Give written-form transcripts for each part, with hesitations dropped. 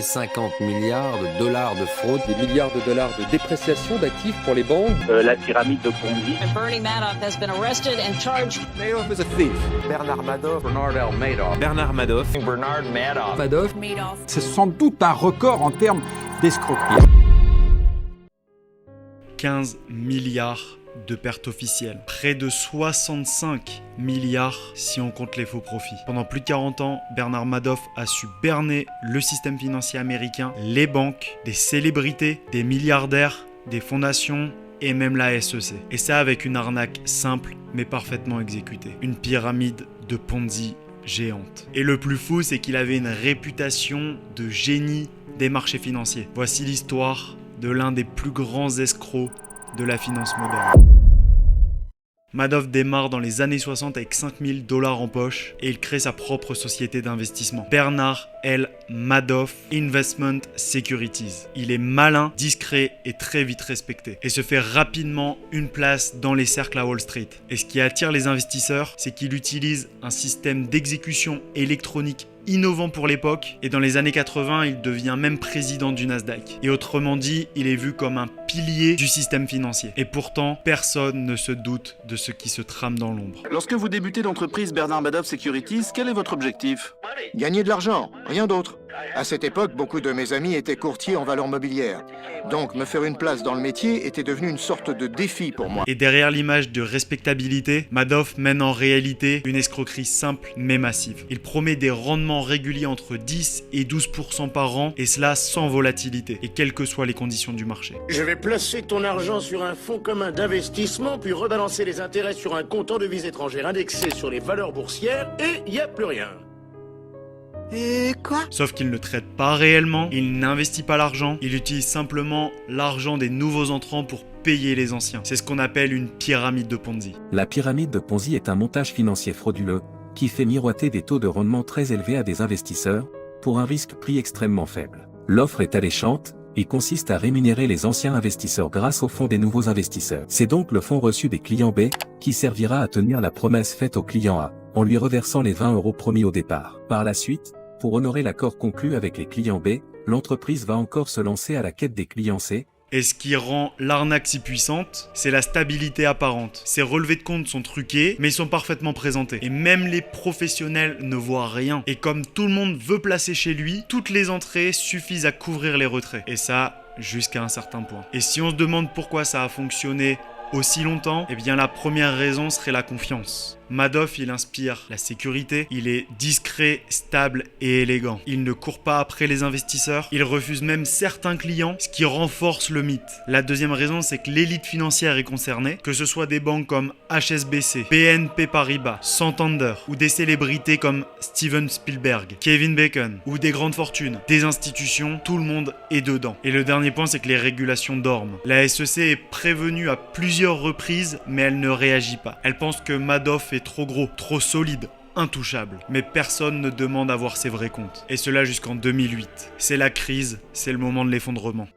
50 milliards de dollars de fraude. Des milliards de dollars de dépréciation d'actifs pour les banques. La pyramide de Ponzi. Bernie Madoff has been arrested and charged. Madoff is a thief. Bernard Madoff. Bernard Madoff. Bernard Madoff. Bernard Madoff. C'est sans doute un record en termes d'escroquerie. 15 milliards de pertes officielles. Près de 65 milliards si on compte les faux profits. Pendant plus de 40 ans, Bernard Madoff a su berner le système financier américain, les banques, des célébrités, des milliardaires, des fondations et même la SEC. Et ça avec une arnaque simple mais parfaitement exécutée. Une pyramide de Ponzi géante. Et le plus fou, c'est qu'il avait une réputation de génie des marchés financiers. Voici l'histoire de l'un des plus grands escrocs de la finance moderne. Madoff démarre dans les années 60 avec 5000 $ en poche et il crée sa propre société d'investissement. Bernard L. Madoff Investment Securities. Il est malin, discret et très vite respecté et se fait rapidement une place dans les cercles à Wall Street. Et ce qui attire les investisseurs, c'est qu'il utilise un système d'exécution électronique innovant pour l'époque, et dans les années 80, il devient même président du Nasdaq. Et autrement dit, il est vu comme un pilier du système financier. Et pourtant, personne ne se doute de ce qui se trame dans l'ombre. Lorsque vous débutez l'entreprise Bernard Madoff Securities, quel est votre objectif? Gagner de l'argent, rien d'autre. À cette époque, beaucoup de mes amis étaient courtiers en valeurs mobilières. Donc, me faire une place dans le métier était devenu une sorte de défi pour moi. Et derrière l'image de respectabilité, Madoff mène en réalité une escroquerie simple mais massive. Il promet des rendements réguliers entre 10 et 12% par an, et cela sans volatilité, et quelles que soient les conditions du marché. Je vais placer ton argent sur un fonds commun d'investissement, puis rebalancer les intérêts sur un compte en devises étrangères indexé sur les valeurs boursières, et il n'y a plus rien. Et quoi? Sauf qu'il ne traite pas réellement, il n'investit pas l'argent, il utilise simplement l'argent des nouveaux entrants pour payer les anciens. C'est ce qu'on appelle une pyramide de Ponzi. La pyramide de Ponzi est un montage financier frauduleux qui fait miroiter des taux de rendement très élevés à des investisseurs pour un risque pris extrêmement faible. L'offre est alléchante et consiste à rémunérer les anciens investisseurs grâce au fonds des nouveaux investisseurs. C'est donc le fonds reçu des clients B qui servira à tenir la promesse faite au client A en lui reversant les 20 € promis au départ. Par la suite, pour honorer l'accord conclu avec les clients B, l'entreprise va encore se lancer à la quête des clients C. Et ce qui rend l'arnaque si puissante, c'est la stabilité apparente. Ces relevés de compte sont truqués, mais ils sont parfaitement présentés. Et même les professionnels ne voient rien. Et comme tout le monde veut placer chez lui, toutes les entrées suffisent à couvrir les retraits. Et ça, jusqu'à un certain point. Et si on se demande pourquoi ça a fonctionné aussi longtemps, eh bien la première raison serait la confiance. Madoff, il inspire la sécurité, il est discret, stable et élégant. Il ne court pas après les investisseurs, il refuse même certains clients, ce qui renforce le mythe. La deuxième raison, c'est que l'élite financière est concernée, que ce soit des banques comme HSBC, BNP Paribas, Santander, ou des célébrités comme Steven Spielberg, Kevin Bacon, ou des grandes fortunes, des institutions, tout le monde est dedans. Et le dernier point, c'est que les régulations dorment. La SEC est prévenue à plusieurs reprises, mais elle ne réagit pas. Elle pense que Madoff est trop gros, trop solide, intouchable. Mais personne ne demande à voir ses vrais comptes. Et cela jusqu'en 2008. C'est la crise, c'est le moment de l'effondrement.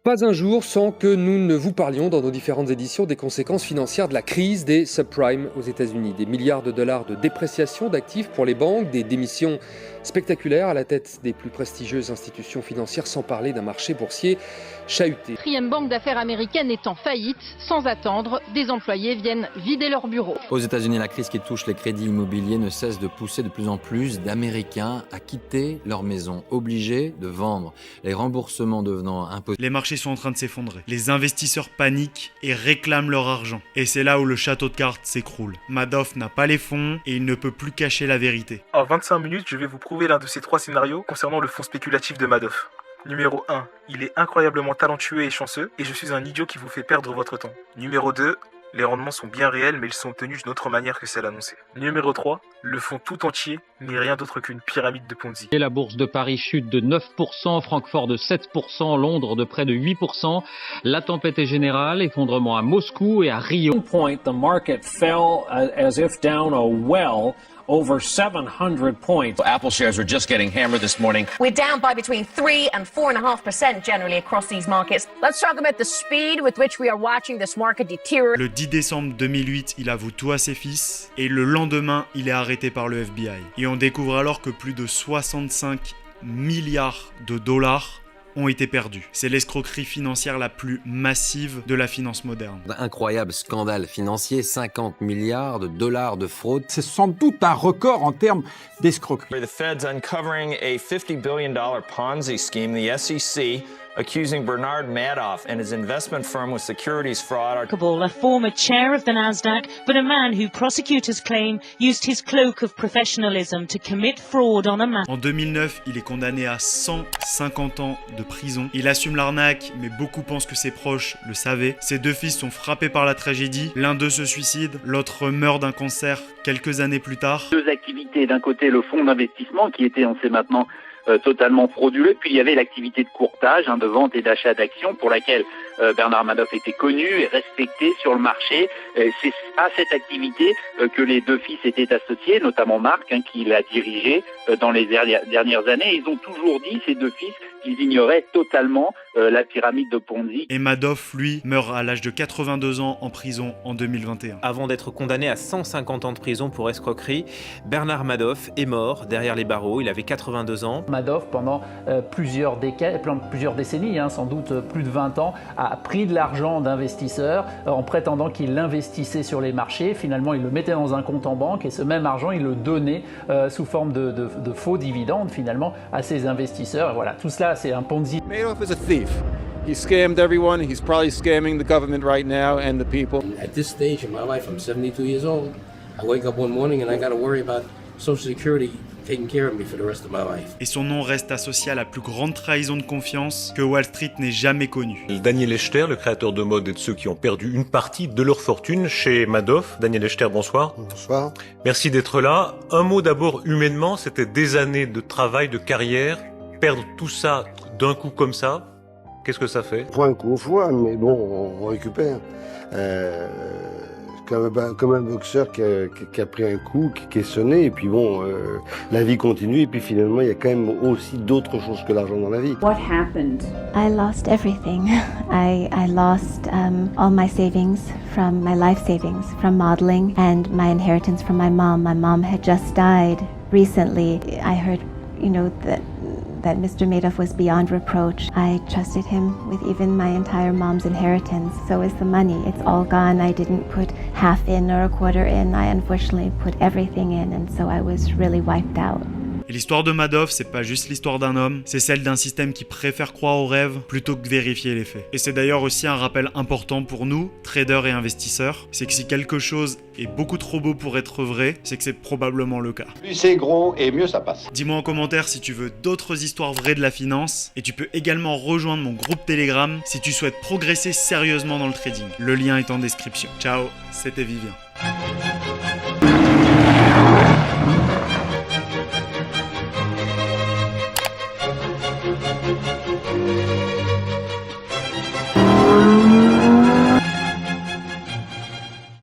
Pas un jour sans que nous ne vous parlions dans nos différentes éditions des conséquences financières de la crise des subprimes aux États-Unis. Des milliards de dollars de dépréciation d'actifs pour les banques, des démissions spectaculaires à la tête des plus prestigieuses institutions financières, sans parler d'un marché boursier chahuté. Quatrième banque d'affaires américaine est en faillite. Sans attendre, des employés viennent vider leurs bureaux. Aux États-Unis, la crise qui touche les crédits immobiliers ne cesse de pousser de plus en plus d'Américains à quitter leur maison, obligés de vendre, les remboursements devenant impossibles. Les marchés sont en train de s'effondrer. Les investisseurs paniquent et réclament leur argent. Et c'est là où le château de cartes s'écroule. Madoff n'a pas les fonds et il ne peut plus cacher la vérité. En 25 minutes, je vais vous prouver l'un de ces 3 scénarios concernant le fonds spéculatif de Madoff. Numéro 1, il est incroyablement talentueux et chanceux, et je suis un idiot qui vous fait perdre votre temps. Numéro 2, les rendements sont bien réels, mais ils sont obtenus d'une autre manière que celle annoncée. Numéro 3, le fonds tout entier n'est rien d'autre qu'une pyramide de Ponzi. Et la bourse de Paris chute de 9%, Francfort de 7%, Londres de près de 8%. La tempête est générale, effondrement à Moscou et à Rio. At one point, the market fell as if down a well. Over 700 points. Apple shares are just getting hammered this morning. We're down by between 3 and 4.5% generally across these markets. Let's talk about the speed with which we are watching this market deteriorate. Le 10 décembre 2008, il avoue tout à ses fils et le lendemain, il est arrêté par le FBI. Et on découvre alors que plus de 65 milliards de dollars ont été perdus. C'est l'escroquerie financière la plus massive de la finance moderne. Incroyable scandale financier, 50 milliards de dollars de fraude. C'est sans doute un record en termes d'escroquerie. The Fed's uncovering a $50 billion Ponzi scheme. The SEC accusing Bernard Madoff and his investment firm with securities fraud. A former chair of the Nasdaq, but a man who prosecutors claim used his cloak of professionalism to commit fraud on a man. En 2009, il est condamné à 150 ans de prison. Il assume l'arnaque, mais beaucoup pensent que ses proches le savaient. Ses deux fils sont frappés par la tragédie. L'un d'eux se suicide, l'autre meurt d'un cancer quelques années plus tard. Deux activités, d'un côté le fonds d'investissement qui était, on sait maintenant, totalement frauduleux, puis il y avait l'activité de courtage, de vente et d'achat d'actions pour laquelle Bernard Madoff était connu et respecté sur le marché. C'est à cette activité que les deux fils étaient associés, notamment Marc, qui l'a dirigé dans les dernières années. Ils ont toujours dit, ces deux fils, qu'ils ignoraient totalement la pyramide de Ponzi. Et Madoff, lui, meurt à l'âge de 82 ans en prison en 2021. Avant d'être condamné à 150 ans de prison pour escroquerie, Bernard Madoff est mort derrière les barreaux. Il avait 82 ans. Madoff, pendant plusieurs décennies, sans doute plus de 20 ans, a pris de l'argent d'investisseurs en prétendant qu'il l'investissait sur les marchés. Finalement, il le mettait dans un compte en banque et ce même argent, il le donnait sous forme de faux dividendes, finalement, à ses investisseurs. Et voilà, tout cela, c'est un Ponzi. Madoff is a thief. He scammed everyone. He's probably scamming the government right now and the people. At this stage in my life, I'm 72 years old. I wake up one morning and I got to worry about Social Security taking care of me for the rest of my life. Et son nom reste associé à la plus grande trahison de confiance que Wall Street n'ait jamais connue. Daniel Echter, le créateur de mode, est de ceux qui ont perdu une partie de leur fortune chez Madoff. Daniel Echter, bonsoir. Bonsoir. Merci d'être là. Un mot d'abord humainement, c'était des années de travail, de carrière. Perdre tout ça d'un coup comme ça, qu'est-ce que ça fait? Point coup au foie, mais bon, on récupère. Comme un boxeur qui a pris un coup, qui est sonné, et puis bon, la vie continue, et puis finalement, il y a quand même aussi d'autres choses que l'argent dans la vie. What happened? I lost everything. I lost all my savings from my life savings from modeling and my inheritance from my mom. My mom had just died recently. I heard, that Mr. Madoff was beyond reproach. I trusted him with even my entire mom's inheritance. So is the money. It's all gone. I didn't put half in or a quarter in. I unfortunately put everything in, and so I was really wiped out. Et l'histoire de Madoff, c'est pas juste l'histoire d'un homme, c'est celle d'un système qui préfère croire aux rêves plutôt que vérifier les faits. Et c'est d'ailleurs aussi un rappel important pour nous, traders et investisseurs, c'est que si quelque chose est beaucoup trop beau pour être vrai, c'est que c'est probablement le cas. Plus c'est gros et mieux ça passe. Dis-moi en commentaire si tu veux d'autres histoires vraies de la finance, et tu peux également rejoindre mon groupe Telegram si tu souhaites progresser sérieusement dans le trading. Le lien est en description. Ciao, c'était Vivien.